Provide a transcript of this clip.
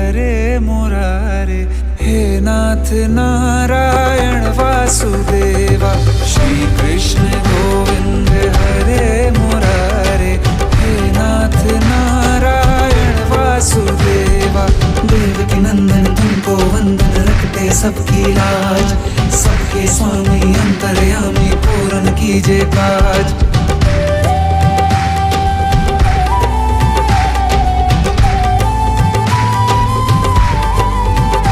हरे मुरारे, हे नाथ नारायण वासुदेवा। श्री कृष्ण गोविंद हरे मुरारे, हे नाथ नारायण वासुदेवा। देवकी नंदन तुमको वंदन, रखते सबकी लाज, सबके स्वामी अंतर्यामी पूर्ण कीजिए काज।